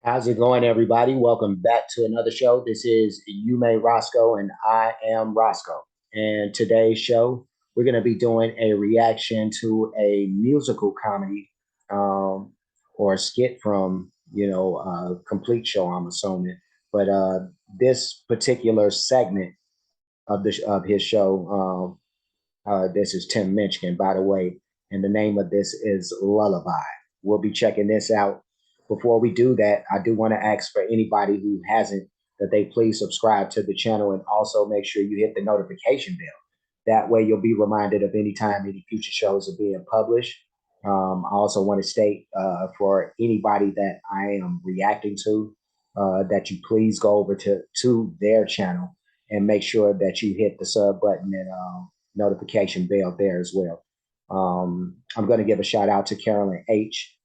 How's it going, everybody? Welcome back to another show. This is You May Roscoe, and I am Roscoe. And today's show, we're going to be doing a reaction to a musical comedy um, or a skit from, a complete show, I'm assuming. But this particular segment of his show, this is Tim Minchin, by the way, and the name of this is Lullaby. We'll be checking this out. Before we do that, I do want to ask for anybody who hasn't that they please subscribe to the channel and also make sure you hit the notification bell. That way, you'll be reminded of any time any future shows are being published. I also want to state for anybody that I am reacting to that you please go over to their channel and make sure that you hit the sub button and notification bell there as well. I'm going to give a shout out to Carolyn H.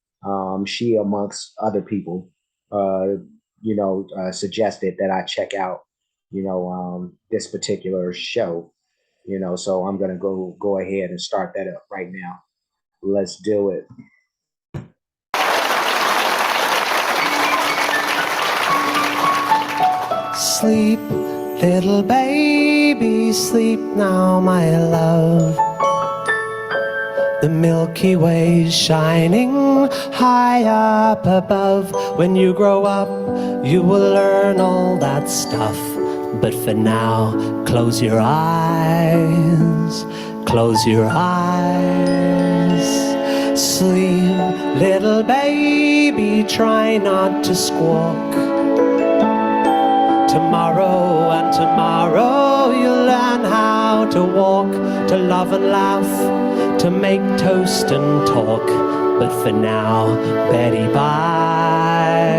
She, amongst other people, suggested that I check out, this particular show. So I'm going to go ahead and start that up right now. Let's do it. Sleep, little baby, sleep now, my love. The Milky Way's shining high up above. When you grow up, you will learn all that stuff. But for now, close your eyes, close your eyes. Sleep, little baby, try not to squawk. Tomorrow and tomorrow you'll learn how to walk, to love and laugh, to make toast and talk. But for now, Betty buys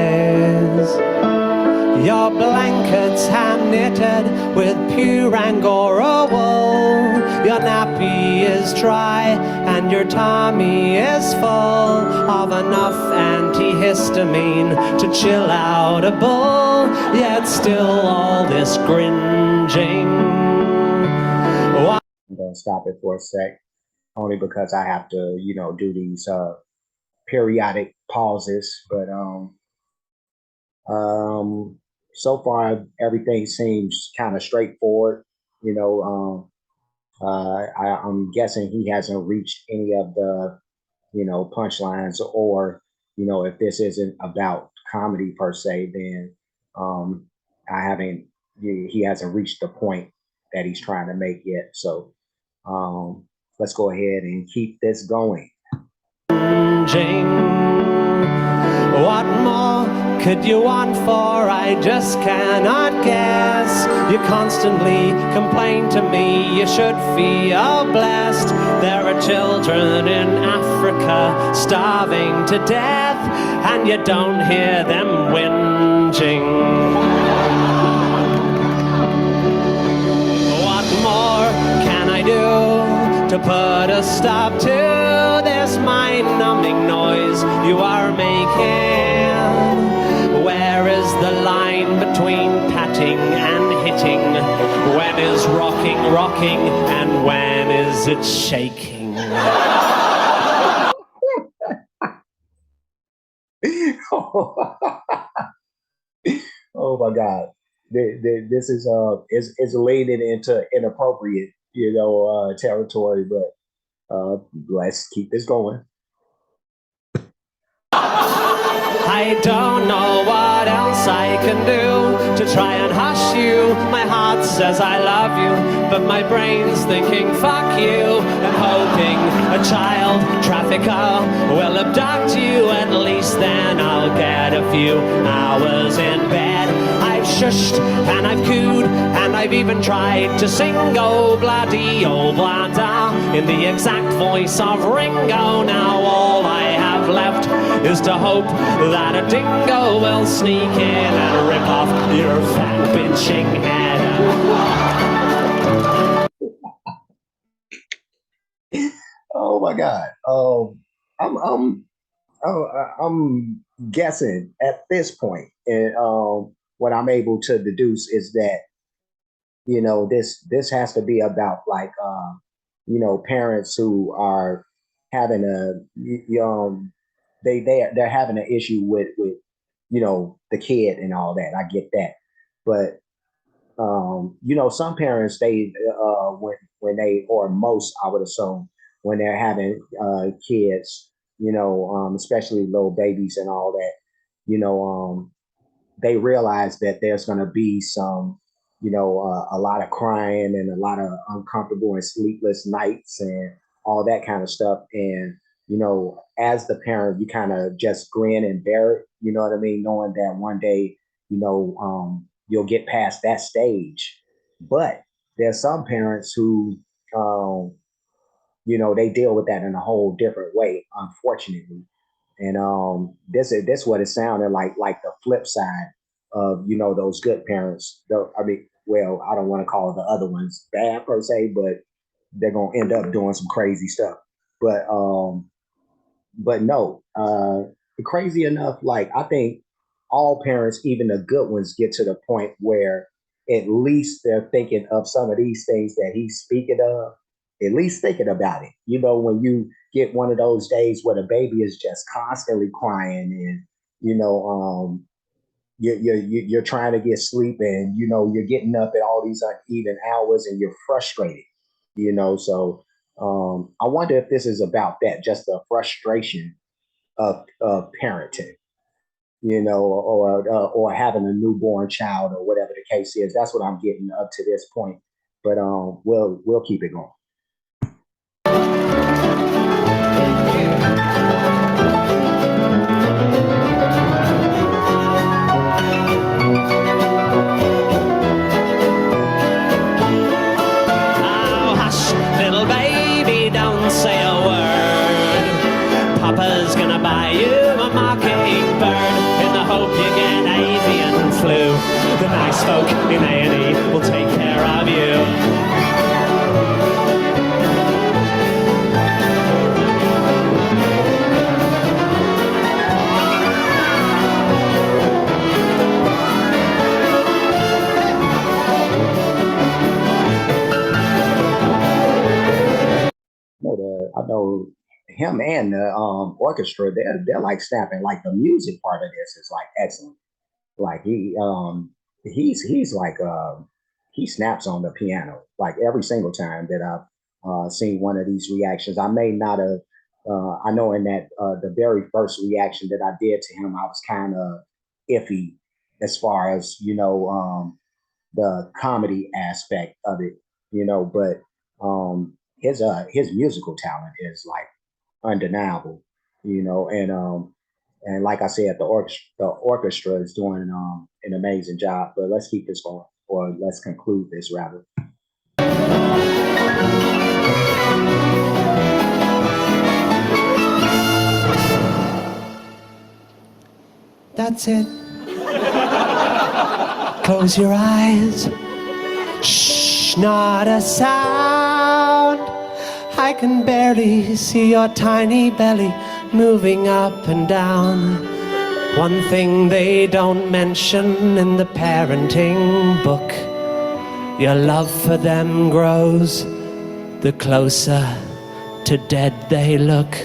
your blankets hand knitted with pure Angora wool. Your nappy is dry and your tummy is full of enough antihistamine to chill out a bull. Yet still all this gringing. I'm going to stop it for a sec, only because I have to, do these periodic pauses. But so far everything seems kind of straightforward. You know, I'm guessing he hasn't reached any of the punchlines, or if this isn't about comedy per se, then um, I haven't. He hasn't reached the point that he's trying to make yet. So um, let's go ahead and keep this going. What more could you want for? I just cannot guess. You constantly complain to me, you should feel blessed. There are children in Africa starving to death, and you don't hear them whinging. What more can I do to put a stop to this mind-numbing noise you are making? Where is the line between patting and hitting? When is rocking rocking and when is it shaking? Oh my God, this is leaning into inappropriate, territory. But let's keep this going. I don't know what else I can do to try and hush you. My heart says I love you, but my brain's thinking fuck you, and hoping a child trafficker will abduct you. At least then I'll get a few hours in bed. I've shushed and I've cooed and I've even tried to sing oh bloody oh blada in the exact voice of Ringo. Now all I have left is to hope that a dingo will sneak in and rip off your fat bitching head. Oh my God. I'm guessing at this point, and what I'm able to deduce is that this has to be about like parents who are having a they're having an issue with the kid and all that. I get that. But some parents they when they or most I would assume when they're having kids, especially little babies and all that, you know, they realize that there's going to be some, a lot of crying and a lot of uncomfortable and sleepless nights and all that kind of stuff. And, as the parent, you kind of just grin and bear it, you know what I mean? Knowing that one day, you'll get past that stage. But there's some parents who, um, they deal with that in a whole different way, unfortunately. And this what it sounded like the flip side of those good parents. I mean, well, I don't want to call the other ones bad per se, but they're gonna end up doing some crazy stuff. But no, crazy enough. Like I think all parents, even the good ones, get to the point where at least they're thinking of some of these things that he's speaking of. At least thinking about it. When you get one of those days where the baby is just constantly crying and you're trying to get sleep and you're getting up at all these uneven hours and you're frustrated. So I wonder if this is about that, just the frustration of parenting, or having a newborn child or whatever the case is. That's what I'm getting up to this point. But we'll keep it going. Oh, hush, little baby, don't say a word. Papa's gonna buy you a mockingbird in the hope you get avian flu. The nice folk in A&E will take care of you. I know him and the orchestra. They're like snapping. Like the music part of this is like excellent. Like he's like he snaps on the piano like every single time that I've seen one of these reactions. I may not have. I know in that the very first reaction that I did to him, I was kind of iffy as far as the comedy aspect of it, but his musical talent is like undeniable, and like I said, the orchestra is doing an amazing job. But let's keep this going, or let's conclude this rather. That's it. Close your eyes. Shh, not a sound. I can barely see your tiny belly moving up and down. One thing they don't mention in the parenting book, your love for them grows the closer to dead they look.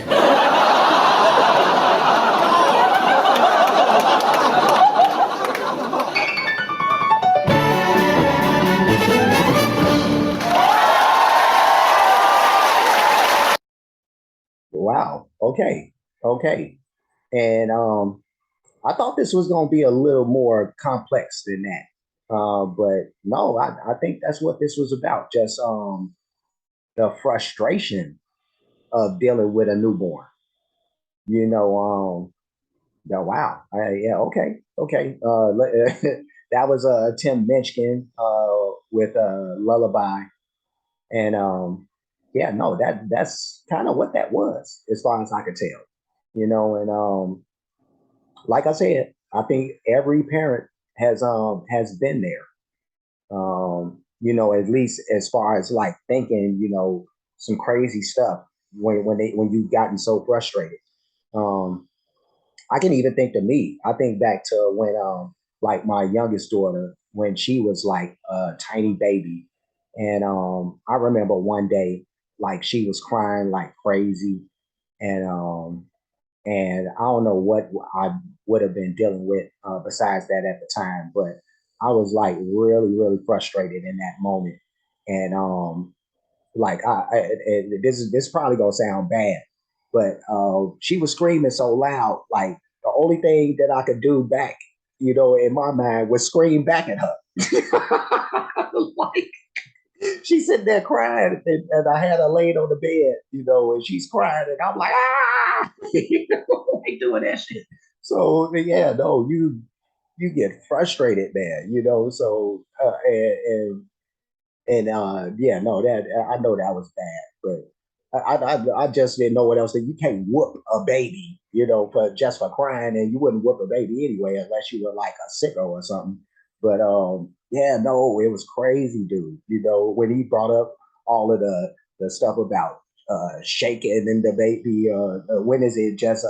Wow. Okay. Okay. And I thought this was going to be a little more complex than that. But no, I think that's what this was about. Just the frustration of dealing with a newborn. You know, yeah, wow. Yeah, okay. Okay. That was Tim Minchin with Lullaby. And yeah, no, that's kind of what that was, as far as I could tell. And like I said, I think every parent has been there. At least as far as like thinking, some crazy stuff when you've gotten so frustrated. Um, I can even think to me. I think back to when like my youngest daughter when she was like a tiny baby, and I remember one day like she was crying like crazy, and And I don't know what I would have been dealing with besides that at the time, but I was like really, really frustrated in that moment. And like this probably gonna sound bad, but she was screaming so loud, like the only thing that I could do back, in my mind was scream back at her. Like she's sitting there crying, and I had her laid on the bed, and she's crying, and I'm like, ah, like doing that shit. So yeah, no, you get frustrated, man. So yeah, no, that I know that was bad, but I just didn't know what else. You can't whoop a baby, for just for crying, and you wouldn't whoop a baby anyway unless you were like a sicko or something. But yeah, no, it was crazy, dude. When he brought up all of the stuff about shaking and the baby. When is it just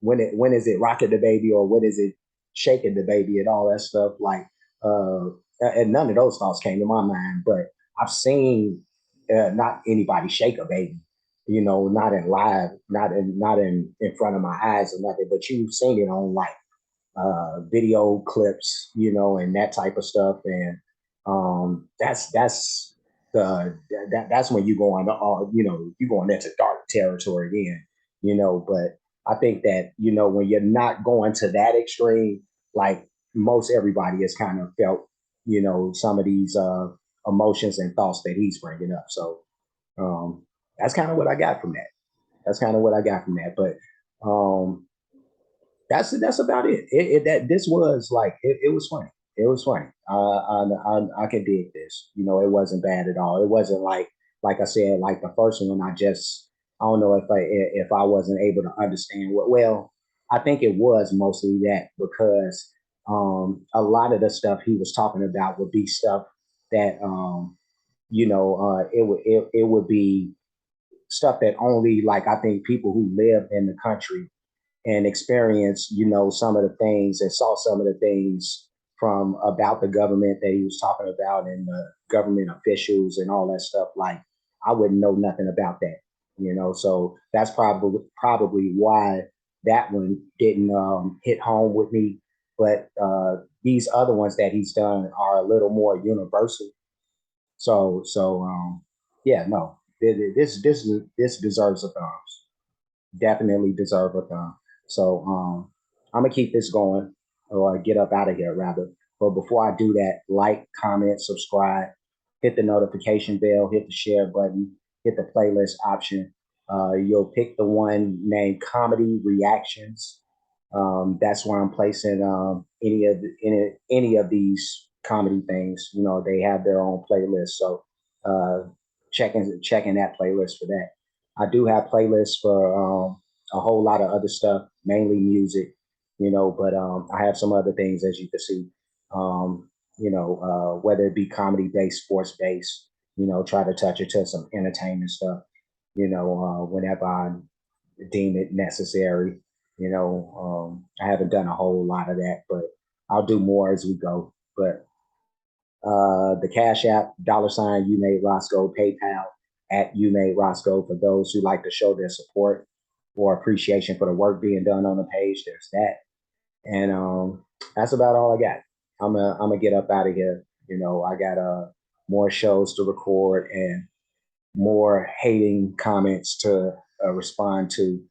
when is it rocking the baby, or when is it shaking the baby, and all that stuff like. Uh, and none of those thoughts came to my mind. But I've seen not anybody shake a baby, not in live, not in front of my eyes or nothing. But you've seen it on like video clips, and that type of stuff. And that's that's when you go on, you going into dark territory then, But I think that when you're not going to that extreme, like most everybody has kind of felt, some of these emotions and thoughts that he's bringing up. So um, that's kind of what I got from that. That's kind of what I got from that. But um, that's about it. That this was like it was funny. It was funny. I could dig this. It wasn't bad at all. It wasn't like I said, like the first one. I don't know if I wasn't able to understand what. Well, I think it was mostly that because a lot of the stuff he was talking about would be stuff that it would be stuff that only like I think people who live in the country and experienced, some of the things and saw some of the things from about the government that he was talking about and the government officials and all that stuff. Like I wouldn't know nothing about that, So that's probably why that one didn't hit home with me. But these other ones that he's done are a little more universal. So yeah, no, this deserves a thumbs, definitely deserve a thumb. So I'm gonna keep this going or get up out of here rather. But before I do that, like, comment, subscribe, hit the notification bell, hit the share button, hit the playlist option. You'll pick the one named Comedy Reactions. That's where I'm placing any of these comedy things. They have their own playlist, so uh, checking that playlist for that. I do have playlists for a whole lot of other stuff, mainly music, but I have some other things as you can see. Whether it be comedy based, sports based, try to touch it to some entertainment stuff, whenever I deem it necessary. I haven't done a whole lot of that, but I'll do more as we go. But the Cash App, $ you made Roscoe, PayPal at you made Roscoe for those who like to show their support or appreciation for the work being done on the page. There's that. And that's about all I got. I'm gonna get up out of here. I got more shows to record and more hating comments to respond to.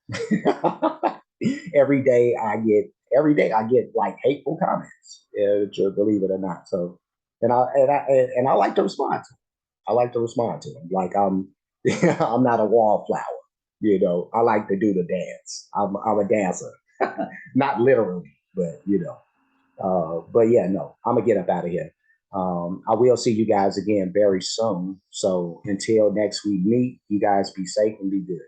every day I get every day I get like hateful comments, believe it or not. So and I like to respond to them. I like to respond to them. Like I'm I'm not a wallflower. I like to do the dance. I'm a dancer, not literally, but but yeah, no, I'm gonna get up out of here. I will see you guys again very soon. So until next we meet, you guys be safe and be good.